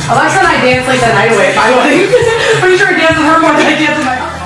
Alexa and I danced like the night away, by the way. Pretty sure I danced with her more than I danced with my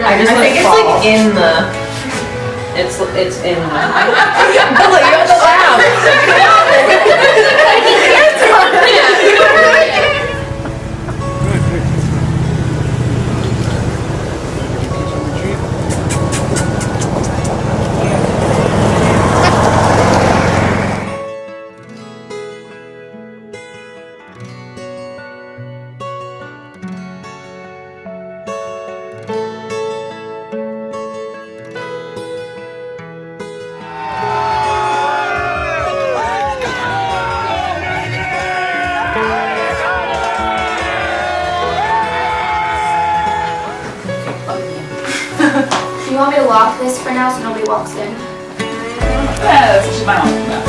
I think it's like in the. It's in the. Bella, you have to You want me to lock this for now so nobody walks in? Yeah, that's what she might want.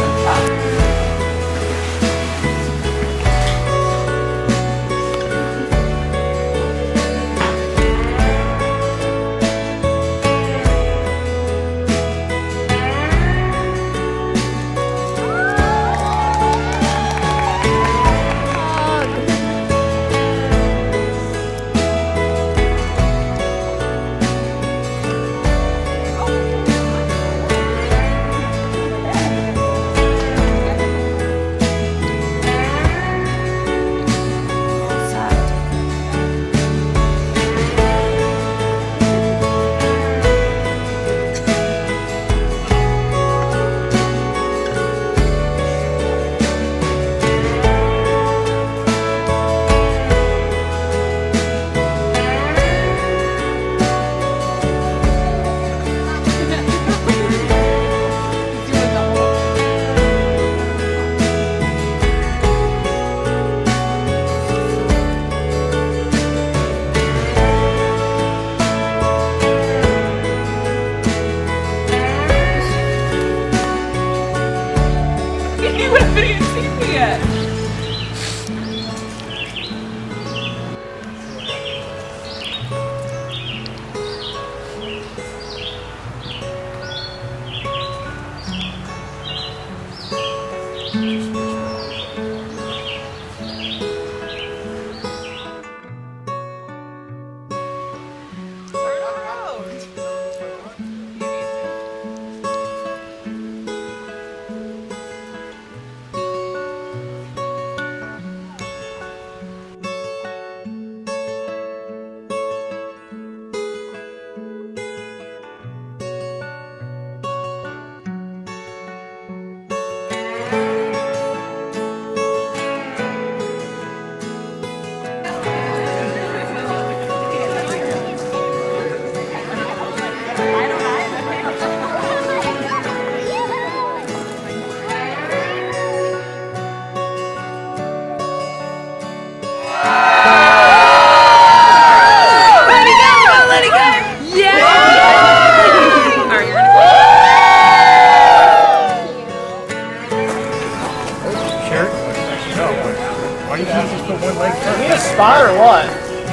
Is he a spy or what?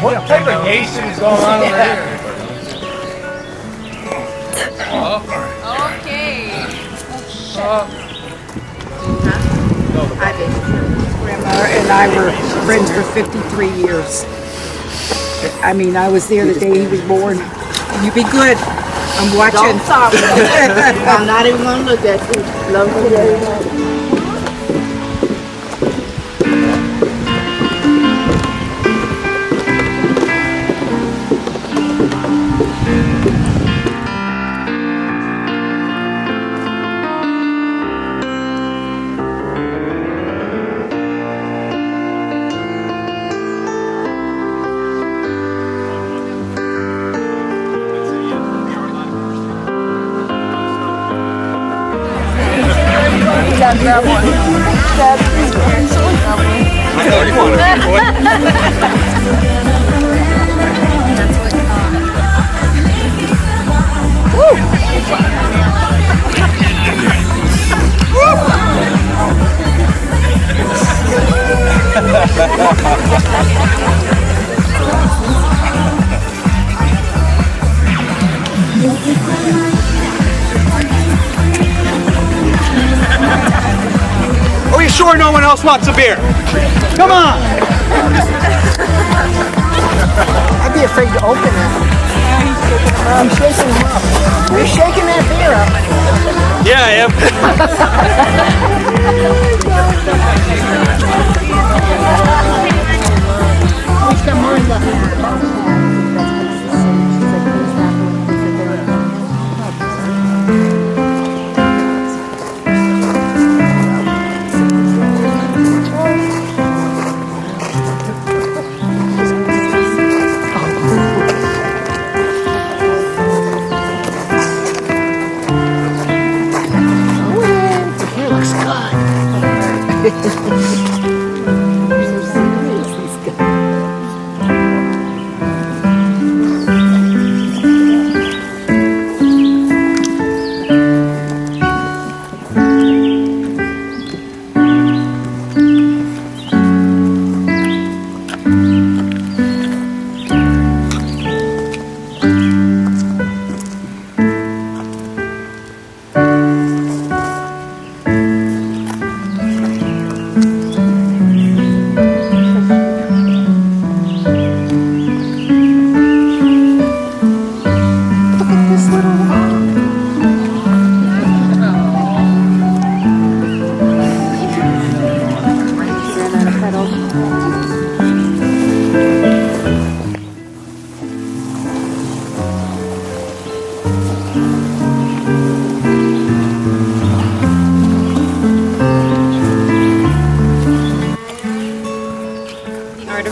What type of gay shit is going on over here? Okay. Hi, baby. Grandma and I were friends for 53 years. I mean, I was there the day he was born. You be good. I'm watching. Don't stop. I'm not even gonna look at you. Love you very much. Are you sure no one else wants a beer? Come on! I'd be afraid to open it. I'm shaking him up. You're shaking that beer up. Yeah, I am. He's got more left.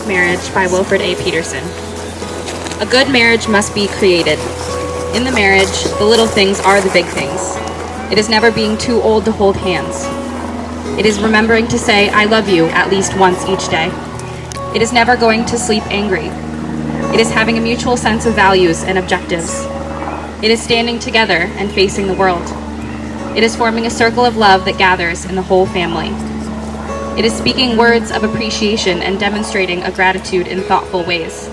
Marriage by Wilfred A. Peterson. A good marriage must be created. In the marriage, the little things are the big things. It is never being too old to hold hands. It is remembering to say, I love you, at least once each day. It is never going to sleep angry. It is having a mutual sense of values and objectives. It is standing together and facing the world. It is forming a circle of love that gathers in the whole family. It is speaking words of appreciation and demonstrating a gratitude in thoughtful ways.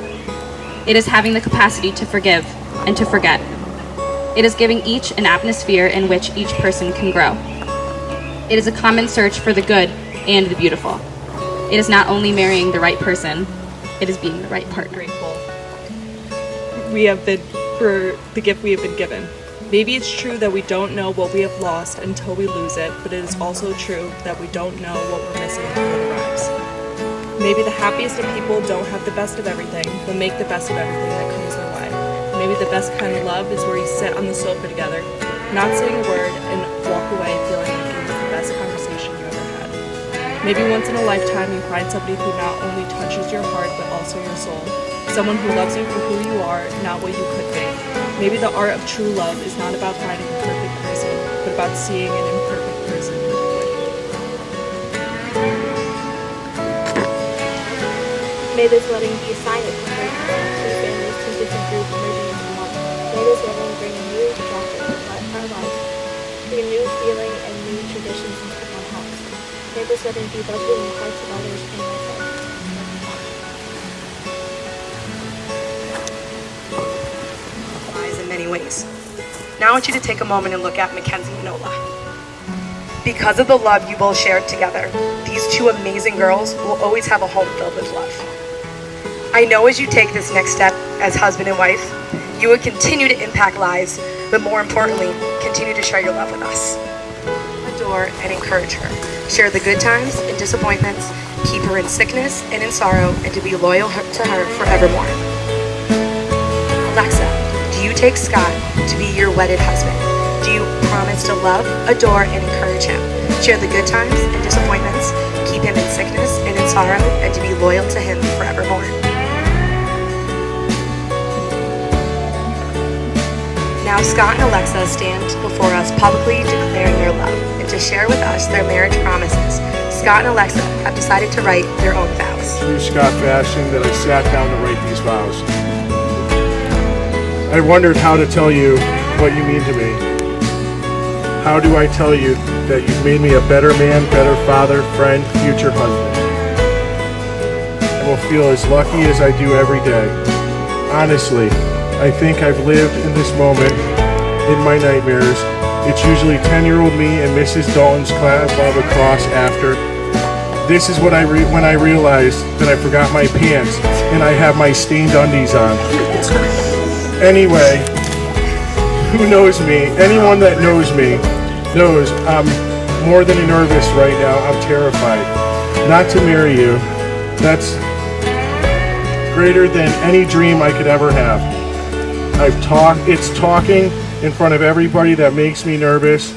It is having the capacity to forgive and to forget. It is giving each an atmosphere in which each person can grow. It is a common search for the good and the beautiful. It is not only marrying the right person, it is being the right partner. Grateful we have been for the gift we have been given. Maybe it's true that we don't know what we have lost until we lose it, but it is also true that we don't know what we're missing until it arrives. Maybe the happiest of people don't have the best of everything, but make the best of everything that comes their way. Maybe the best kind of love is where you sit on the sofa together, not saying a word, and walk away feeling like it was the best conversation you ever had. Maybe once in a lifetime you find somebody who not only touches your heart, but also your soul. Someone who loves you for who you are, not what you could be. Maybe the art of true love is not about finding a perfect person, but about seeing an imperfect person perfectly. May this wedding be a sign of convergence, two families, two different groups merging into one. May this wedding bring a new chapter of our lives, bring a new feeling and new traditions into one house. May this wedding be lovely in the hearts of others and myself. many ways. Now I want you to take a moment and look at Mackenzie and Nola. Because of the love you both shared together, these two amazing girls will always have a home filled with love. I know as you take this next step as husband and wife, you will continue to impact lives, but more importantly, continue to share your love with us. Adore and encourage her. Share the good times and disappointments, keep her in sickness and in sorrow, and to be loyal to her forevermore. Alexa, do you take Scott to be your wedded husband? Do you promise to love, adore, and encourage him? Share the good times and disappointments, keep him in sickness and in sorrow, and to be loyal to him forevermore. Now Scott and Alexa stand before us publicly declaring their love and to share with us their marriage promises. Scott and Alexa have decided to write their own vows. True Scott fashion that I sat down to write these vows. I wondered how to tell you what you mean to me. How do I tell you that you've made me a better man, better father, friend, future husband? I will feel as lucky as I do every day. Honestly, I think I've lived in this moment in my nightmares. It's usually 10-year-old me and Mrs. Dalton's class of lacrosse after. This is what when I realized that I forgot my pants and I have my stained undies on. Anyway, who knows me? Anyone that knows me knows I'm more than nervous right now. I'm terrified. Not to marry you. That's greater than any dream I could ever have. It's talking in front of everybody that makes me nervous,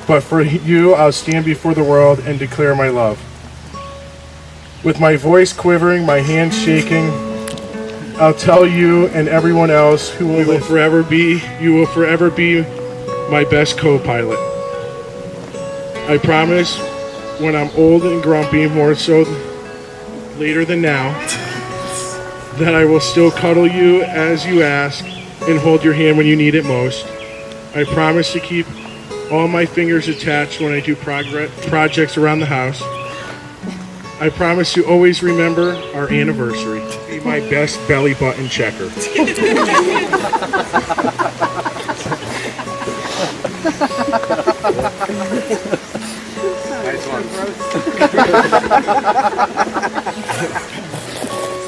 but for you, I'll stand before the world and declare my love. With my voice quivering, my hands shaking, I'll tell you and everyone else you will forever be my best co-pilot. I promise when I'm old and grumpy, more so later than now, that I will still cuddle you as you ask and hold your hand when you need it most. I promise to keep all my fingers attached when I do projects around the house. I promise to always remember our anniversary. Be my best belly button checker. Nice one.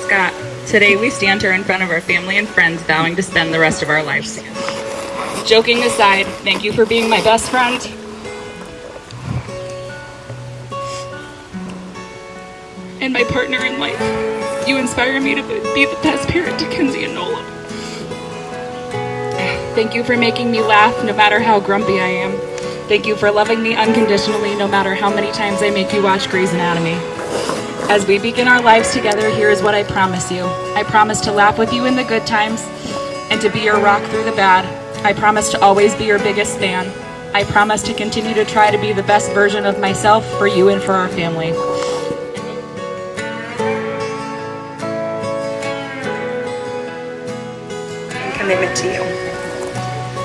Scott, today we stand here in front of our family and friends vowing to spend the rest of our lives together. Joking aside, thank you for being my best friend. And my partner in life. You inspire me to be the best parent to Kenzie and Nola. Thank you for making me laugh no matter how grumpy I am. Thank you for loving me unconditionally no matter how many times I make you watch Grey's Anatomy. As we begin our lives together, here is what I promise you. I promise to laugh with you in the good times and to be your rock through the bad. I promise to always be your biggest fan. I promise to continue to try to be the best version of myself for you and for our family. Commitment to you.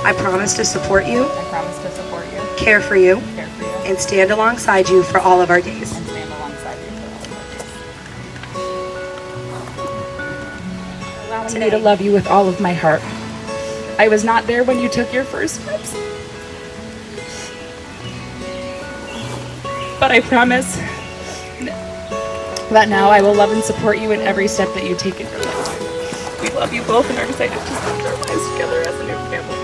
I promise to support you, I promise to support you, care for you, care for you, and stand alongside you for all of our days. and stand alongside you for all of our days. Allowing me to love you with all of my heart. I was not there when you took your first steps, but I promise that now I will love and support you in every step that you take in your life. We love you both and are excited to spend our lives together as a new family.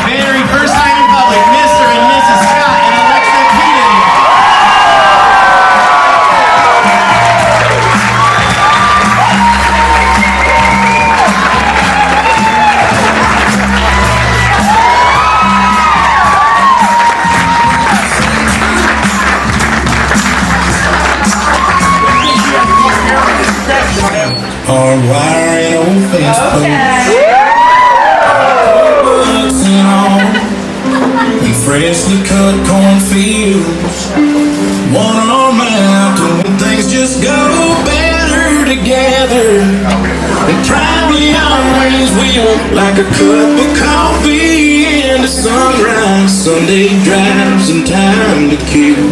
very first time in public, Mr. and Mrs. Scott and Alexa Keaton. Hardwire and old Facebook. And freshly cut cornfields. One arm out and when things just go better together. They probably always will. Like a cup of coffee and a sunrise. Sunday drives and time to kill.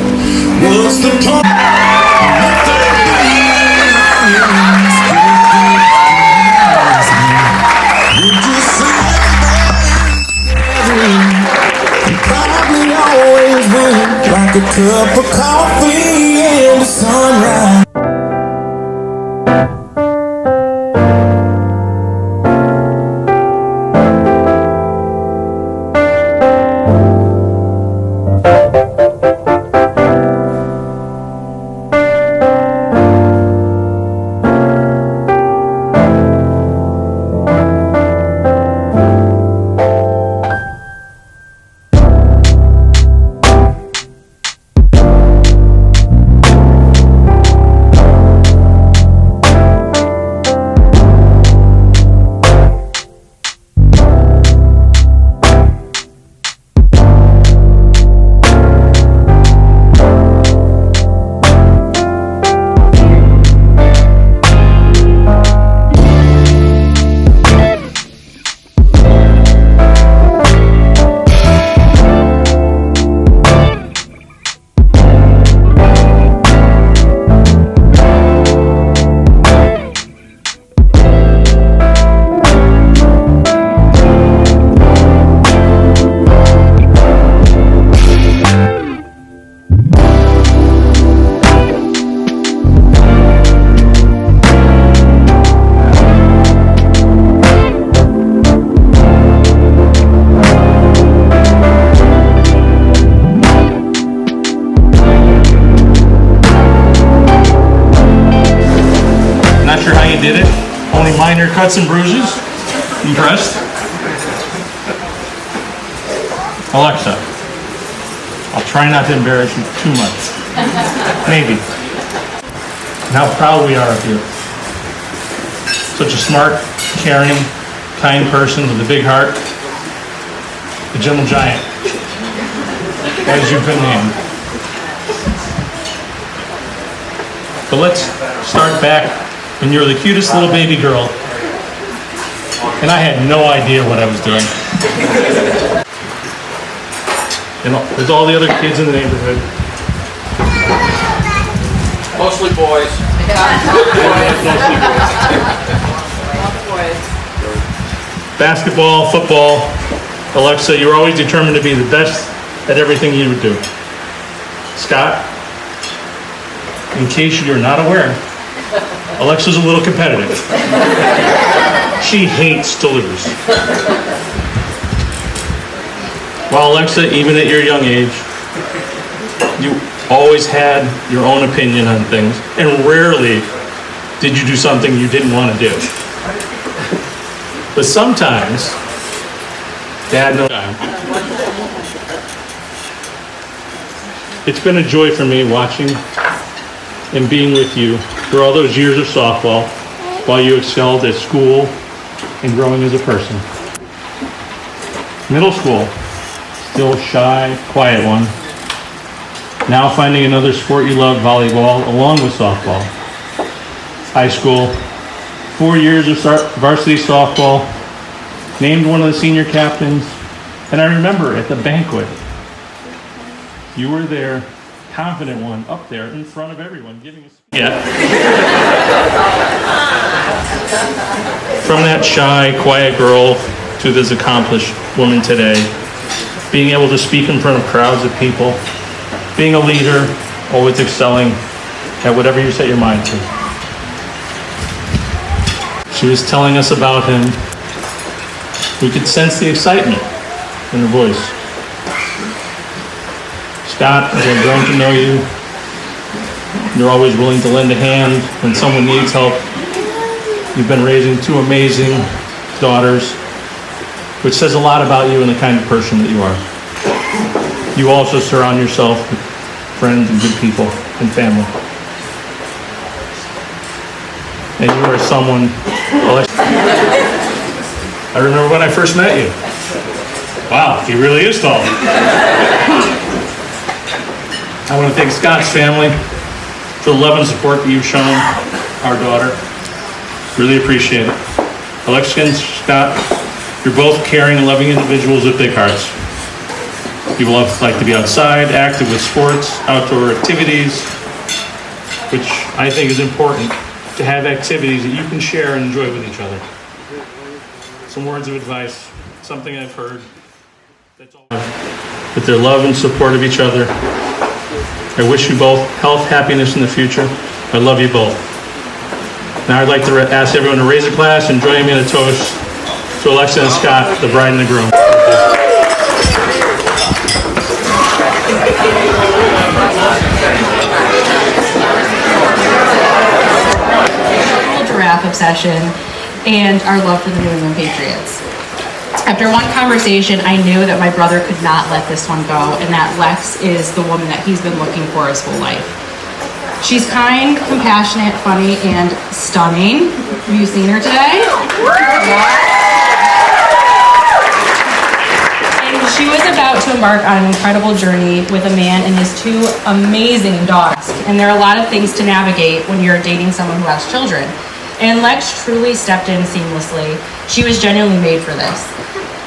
What's the point? Like a cup of coffee and a sunrise. Did it. Only minor cuts and bruises. Impressed? Alexa, I'll try not to embarrass you too much. Maybe. And how proud we are of you. Such a smart, caring, kind person with a big heart. The gentle giant, as you've been named. But let's start back when you were the cutest little baby girl, and I had no idea what I was doing. And there's all the other kids in the neighborhood. Mostly boys. Basketball, football. Alexa, you were always determined to be the best at everything you would do. Scott, in case you're not aware, Alexa's a little competitive. She hates to lose. Well, Alexa, even at your young age, you always had your own opinion on things, and rarely did you do something you didn't want to do. But sometimes, Dad knows time. It's been a joy for me watching and being with you through all those years of softball while you excelled at school and growing as a person. Middle school, still shy, quiet one. Now finding another sport you love, volleyball, along with softball. High school, 4 years of varsity softball, named one of the senior captains, and I remember at the banquet, you were there, confident one, up there in front of everyone, giving a speech. Yeah. From that shy, quiet girl to this accomplished woman today, being able to speak in front of crowds of people, being a leader, always excelling at whatever you set your mind to. She was telling us about him. We could sense the excitement and her voice. Scott, as I've grown to know you, you're always willing to lend a hand when someone needs help. You've been raising two amazing daughters, which says a lot about you and the kind of person that you are. You also surround yourself with friends and good people and family. And you are someone, I remember when I first met you. Wow, he really is tall. I want to thank Scott's family for the love and support that you've shown our daughter. Really appreciate it. Alexia and Scott, you're both caring and loving individuals with big hearts. You both like to be outside, active with sports, outdoor activities, which I think is important, to have activities that you can share and enjoy with each other. Some words of advice, something I've heard, that's all. With their love and support of each other, I wish you both health, happiness in the future. I love you both. Now I'd like to ask everyone to raise a glass and join me in a toast to Alexia and Scott, the bride and the groom. Giraffe obsession and our love for the New England Patriots. After one conversation, I knew that my brother could not let this one go, and that Lex is the woman that he's been looking for his whole life. She's kind, compassionate, funny, and stunning. Have you seen her today? And she was about to embark on an incredible journey with a man and his two amazing dogs. And there are a lot of things to navigate when you're dating someone who has children. And Lex truly stepped in seamlessly. She was genuinely made for this.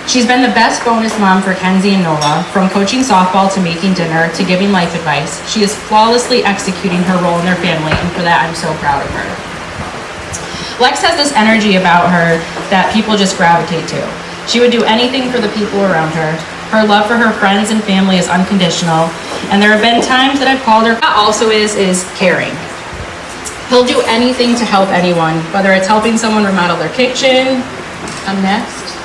She's been the best bonus mom for Kenzie and Nola, from coaching softball to making dinner to giving life advice. She is flawlessly executing her role in their family, and for that I'm so proud of her. Lex has this energy about her that people just gravitate to. She would do anything for the people around her. Her love for her friends and family is unconditional, and there have been times that I've called her. Also is caring. He'll do anything to help anyone, whether it's helping someone remodel their kitchen, I'm next,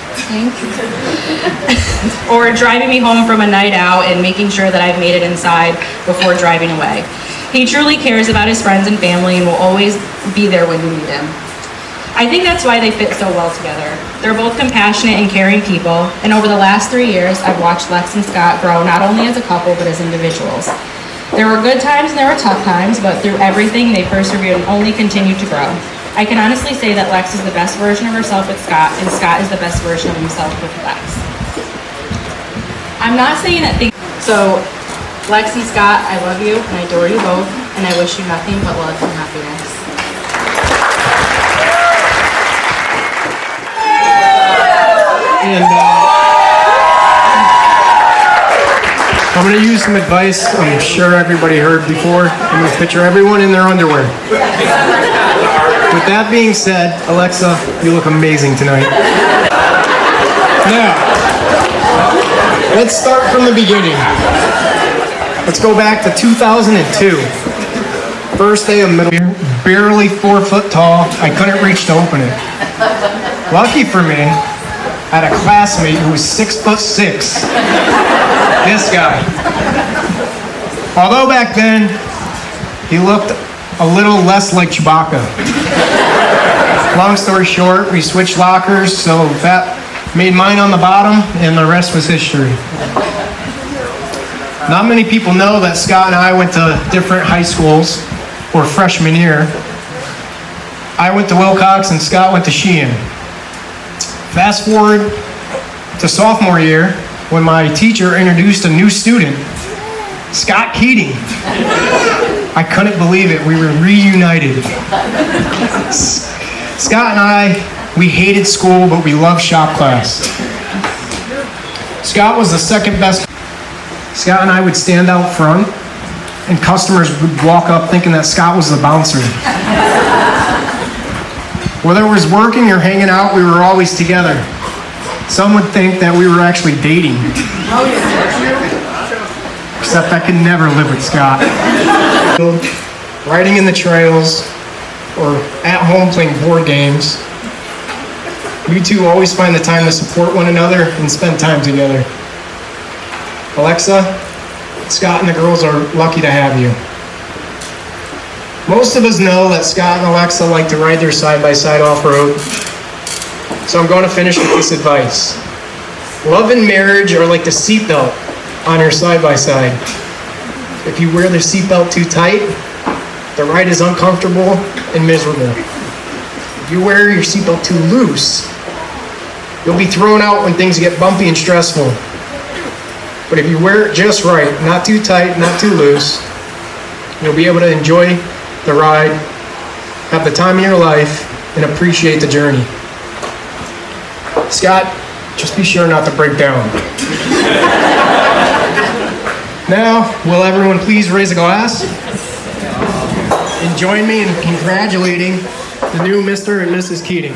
or driving me home from a night out and making sure that I've made it inside before driving away. He truly cares about his friends and family and will always be there when you need him. I think that's why they fit so well together. They're both compassionate and caring people, and over the last 3 years, I've watched Lex and Scott grow not only as a couple, but as individuals. There were good times and there were tough times, but through everything, they persevered and only continued to grow. I can honestly say that Lex is the best version of herself with Scott, and Scott is the best version of himself with Lex. I'm not saying that things... So, Lex and Scott, I love you and I adore you both, and I wish you nothing but love and happiness. And I'm going to use some advice I'm sure everybody heard before. I'm going to picture everyone in their underwear. With that being said, Alexa, you look amazing tonight. Now, let's start from the beginning. Let's go back to 2002. First day of middle year, barely 4 foot tall. I couldn't reach to open it. Lucky for me, I had a classmate who was 6'6". This guy. Although back then, he looked a little less like Chewbacca. Long story short, we switched lockers, so that made mine on the bottom, and the rest was history. Not many people know that Scott and I went to different high schools, or freshman year. I went to Wilcox and Scott went to Sheehan. Fast forward to sophomore year, when my teacher introduced a new student, Scott Keating. I couldn't believe it. We were reunited. Scott and I, we hated school, but we loved shop class. Scott was the second best. Scott and I would stand out front, and customers would walk up thinking that Scott was the bouncer. Whether it was working or hanging out, we were always together. Some would think that we were actually dating. Except I could never live with Scott. Riding in the trails, or at home playing board games. You two always find the time to support one another and spend time together. Alexa, Scott and the girls are lucky to have you. Most of us know that Scott and Alexa like to ride their side-by-side off-road, so I'm going to finish with this advice. Love and marriage are like the seatbelt on your side-by-side. If you wear the seatbelt too tight, the ride is uncomfortable and miserable. If you wear your seatbelt too loose, you'll be thrown out when things get bumpy and stressful. But if you wear it just right, not too tight, not too loose, you'll be able to enjoy the ride, have the time of your life, and appreciate the journey. Scott, just be sure not to break down. Now, will everyone please raise a glass and join me in congratulating the new Mr. and Mrs. Keating.